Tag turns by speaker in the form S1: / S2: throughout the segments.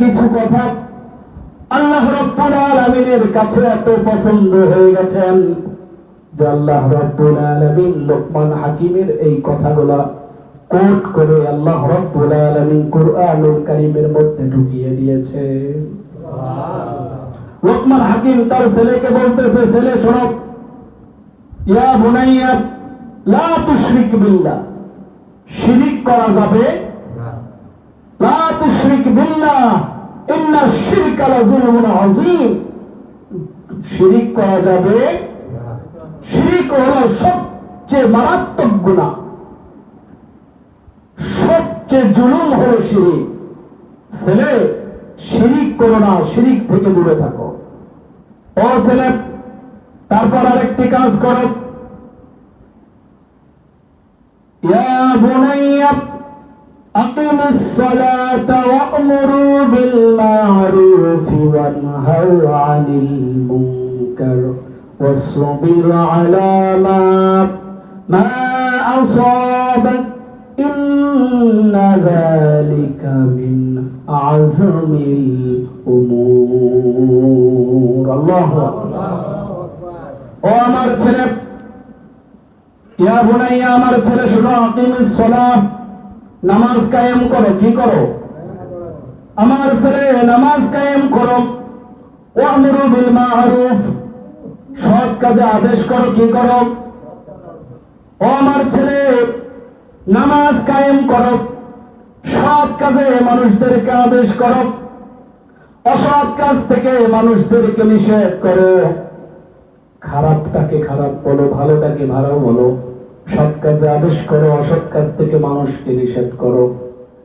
S1: কিছু কথা আল্লাহ রাব্বুল আলামিনের কাছে এত পছন্দ হয়ে গেছেন যে আল্লাহ রাব্বুল আলামিন লোকমান হাকিমের এই কথাগুলা কোট করে আল্লাহ রাব্বুল আলামিন কুরআনুল কারীমের মধ্যে ঢুকিয়ে দিয়েছে। লোকমান হাকিম তার ছেলেকে বলতেছে, ছেলে শোনো, ইয়া বুনাইয়া লা তুশরিক বিল্লাহ, শিরিক করা যাবে না। লা তুশরিক বিল্লাহ ইন্না শিরকা লাযুলমুন আযীম, শিরিক করা যাবে না। শিরিক হলো সবচেয়ে মারাত্মক গুনাহ, সবচেয়ে জুলুম হলো শিরিক। ছেলে, শিরিক করো না, শিরিক থেকে দূরে থাকো। ও ছেলে, তারপর আরেকটি কাজ করো। ইয়া বুনাইয়া আকিমিস সালাতা ওয়া'মুরু বিল মা'রুফি ওয়ানহাউ আনিল মুনকার ওয়াসবির আলা মা আসাবাক ইন্না যালিকা মিন আযমিল উমুর। আল্লাহু আকবার। ও আমার ছেলে, ইয়া বুনাইয়া, আমার ছেলে শুনো, আকিমিস সালাহ, নামাজ কায়েম করো। কি করো? আমার ছেলে, নামাজ কায়েম করো। ওয়া'মুরু বিল মা'রুফ, সৎ কাজে আদেশ করো। কি করো? ও আমার ছেলে, নামাজ কায়েম করো, সৎ কাজে মানুষদেরকে আদেশ করো, অসৎ কাজ থেকে মানুষদেরকে নিষেধ করো। খারাপটাকে খারাপ বলো, ভালোটাকে ভালো বলো, সৎ কাজে আদেশ করো, অসৎ কাজ থেকে মানুষকে নিষেধ করো।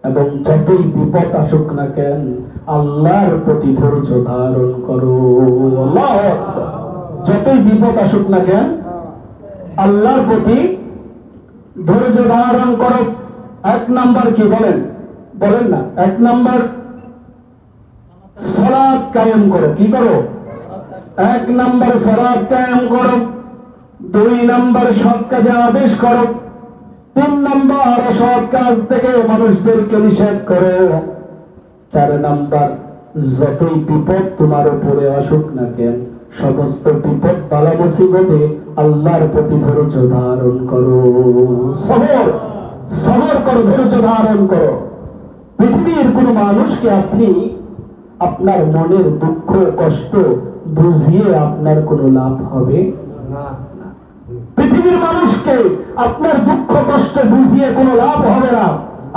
S1: এবং যতই বিপদ আসুক না কেন আল্লাহর প্রতি ধৈর্য ধারণ করো। আল্লাহু আকবার। যতই বিপদ আসুক না কেন আল্লাহর প্রতি ধৈর্য ধারণ করো। এক নাম্বার কি বলেন? বলেন না। এক নাম্বার সালাত কায়েম করো। কি করো? এক নাম্বার সালাত কায়েম করো। দুই নাম্বার সৎ কাজে আদেশ করো। তিন নাম্বার অসৎ কাজ থেকে মানুষদেরকে নিষেধ করো। চার নাম্বার, যতই বিপদ তোমার উপরে আসুক না কেন সমস্ত বিপদ বালা মুসিবতে আল্লাহর প্রতি ধৈর্য ধারণ করো। সবর সবর করো, ধৈর্য ধারণ করো। পৃথিবীর কোন মানুষকে আপনি আপনার মনের দুঃখ কষ্ট বুঝিয়ে আপনার কোনো লাভ হবে না। পৃথিবীর মানুষকে আপনার দুঃখ কষ্ট বুঝিয়ে কোনো লাভ হবে না।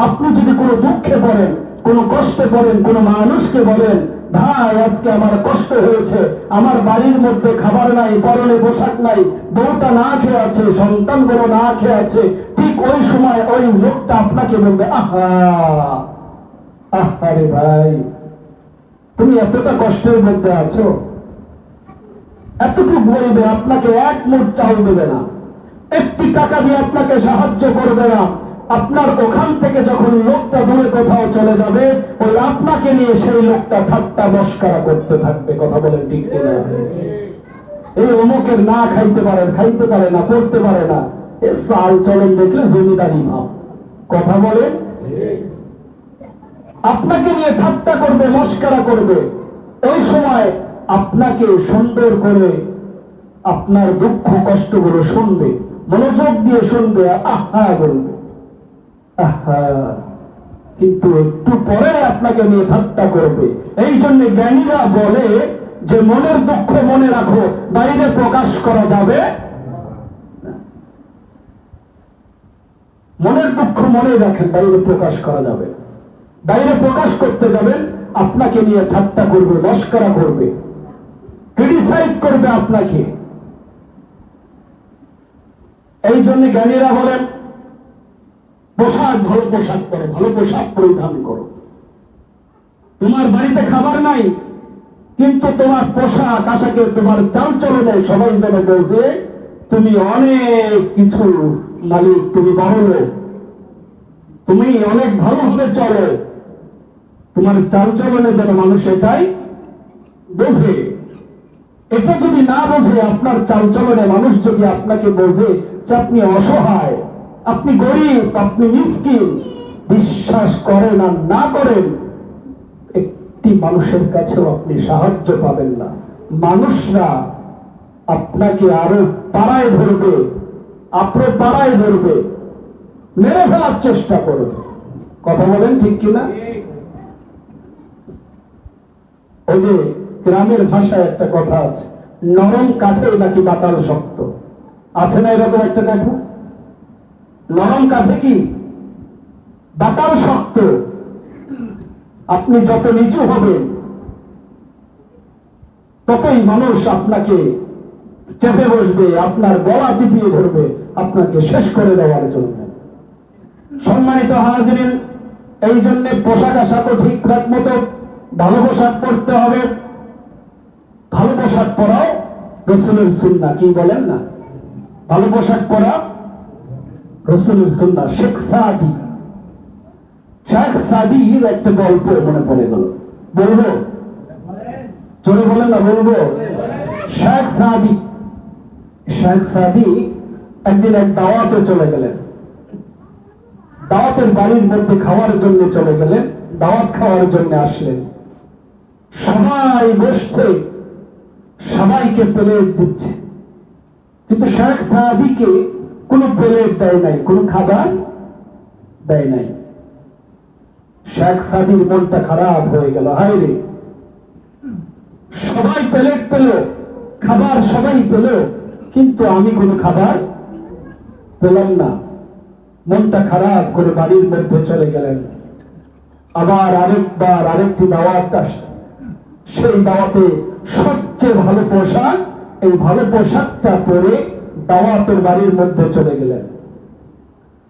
S1: আপনি যদি কোনো দুঃখে পড়েন, কোনো কষ্টে পড়েন, কোনো মানুষকে বলেন, ভাই আজকে আমার কষ্ট হয়েছে, আমার বাড়ির মধ্যে খাবার নাই, পরনে পোশাক নাই, বউটা না খেয়ে আছে, সন্তানগুলো না খেয়ে আছে, ঠিক ওই সময় ওই লোকটা আপনাকে বলবে, আহা আহারে ভাই, তুমি এতটা কষ্টের মধ্যে আছো, এতটুকু বলবে, আপনাকে এক মুঠ চাল দেবে না, একটি টাকা দিয়ে আপনাকে সাহায্য করবে না। আপনার ওখান থেকে যখন লোকটা দূরে কোথাও চলে যাবে, ওই আপনাকে নিয়ে সেই লোকটা ঠাট্টা মস্করা করতে থাকবে। কথা বলেন ঠিক কিনা? এই অমুকের না খাইতে পারে না, পড়তে পারে না, এ চাল চলন দেখলে জমিদারি ভাব। কথা বলেন, আপনাকে নিয়ে ঠাট্টা করবে, মস্করা করবে। ওই সময় আপনাকে সুন্দর করে আপনার দুঃখ কষ্টগুলো শুনবে, মনোযোগ দিয়ে শুনবে, আহা বলবে, আহা। কিন্তু একটু পরে আপনাকে নিয়ে ঠাট্টা করবে। এই জন্য জ্ঞানীরা বলে যে মনের দুঃখ মনে রাখো, বাইরে প্রকাশ করা যাবে না। মনের দুঃখ মনে রাখেন, বাইরে প্রকাশ করা যাবে। বাইরে প্রকাশ করতে যাবেন, আপনাকে নিয়ে ঠাট্টা করবে, মস্করা করবে, ক্রিটিসাইজ করবে আপনাকে। এই জন্য জ্ঞানীরা বলেন পোশাক, ভালো পোশাক করো, ভালো পোশাক পরিধান করো। তোমার বাড়িতে খাবার নাই, কিন্তু তোমার পোশাক আশাকে, তোমার চালচলনে সবাই যেন বলছে তুমি অনেক কিছু মালিক, তুমি বড় লোক, তুমি অনেক ভালোভাবে চলো। তোমার চালচলনে যেন মানুষ এটাই বোঝে। এটা যদি না বোঝে, আপনার চালচলনে মানুষ যদি আপনাকে বোঝে যে আপনি অসহায়, আপনি গরিব, আপনি মিসকিন, বিশ্বাস করেন আর না করেন, মানুষের কাছেও আপনি সাহায্য পাবেন না। মানুষরা আপনাকে আরো পাড়ায় ধরবে, মেরে ফেলার চেষ্টা করবে। কথা বলেন ঠিক কিনা? ওই যে গ্রামের ভাষায় একটা কথা আছে, নরম কাঠে নাকি বাতাল শক্ত। আছে না এরকম একটা কথা? নরম কাঠে কি বাতাল শক্ত। আপনি যত নিচু হবেন ততই মানুষ আপনাকে চেপে বসবে, আপনার গলা চিপিয়ে ধরবে, আপনাকে শেষ করে দেওয়ার জন্য। সম্মানিত হাজিরিন, এই জন্য পোশাক আশাকও ঠিকঠাক মতো ভালো পোশাক পরতে হবে। ভালো পোশাক পরাও রাসূলের সুন্নাহ, কি বলেন না? ভালো পোশাক পরা রাসূলের সুন্নাহ। শেখ সাদির একটা গল্প মনে পড়ে গেল, বলবো? চলে বলেন না, বলবো? শেখ সাদি একদিন এক দাওয়াতে চলে গেলেন। দাওয়াতের বাড়ির মধ্যে খাওয়ার জন্য চলে গেলেন, দাওয়াত খাওয়ার জন্য আসলেন। সবাই বসছে, সবাইকে প্লেট দিচ্ছে, কিন্তু শেখ সাদিকে কোনো প্লেট দেয় নাই, কোনো খাবার দেয় নাই। শেখ সাদির মনটা খারাপ হয়ে গেল, হায় রে, সবাই প্লেট পেল, খাবার সবাই পেল, কিন্তু আমি কোনো খাবার পেলাম না। মনটা খারাপ করে বাড়ির মধ্যে চলে গেলেন। আবার আরেকটি দাওয়াত আসছে। সেই দাওয়াতে সবচেয়ে ভালো পোশাক, এই ভালো পোশাকটা পরে দাওয়াতের বাড়ির মধ্যে চলে গেলেন।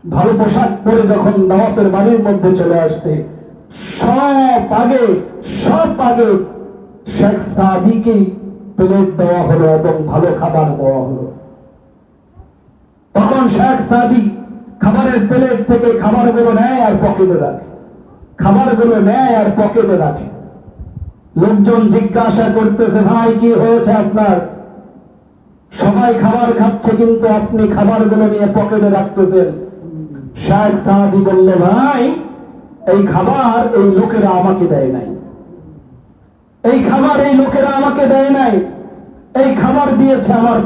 S1: ভালো পোশাক পরে যখন দাওয়াতের বাড়ির মধ্যে চলে আসছে, সব আগে শেখ সাদিকে প্লেট দেওয়া হলো এবং ভালো খাবার দেওয়া হলো। তখন শেখ সাদি খাবারের প্লেট থেকে খাবারগুলো নেয় আর পকেটে রাখে। লোকজন জিজ্ঞাসা করতেছে, ভাই কি হয়েছে আপনার? সবাই খাবার খাচ্ছে কিন্তু আপনি খাবারগুলো নিয়ে পকেটে রাখতেছেন। শেখ সাদি বলল, ভাই এই খাবার এই লোকেরা আমাকে দেয় নাই, এই খাবার দিয়েছে আমার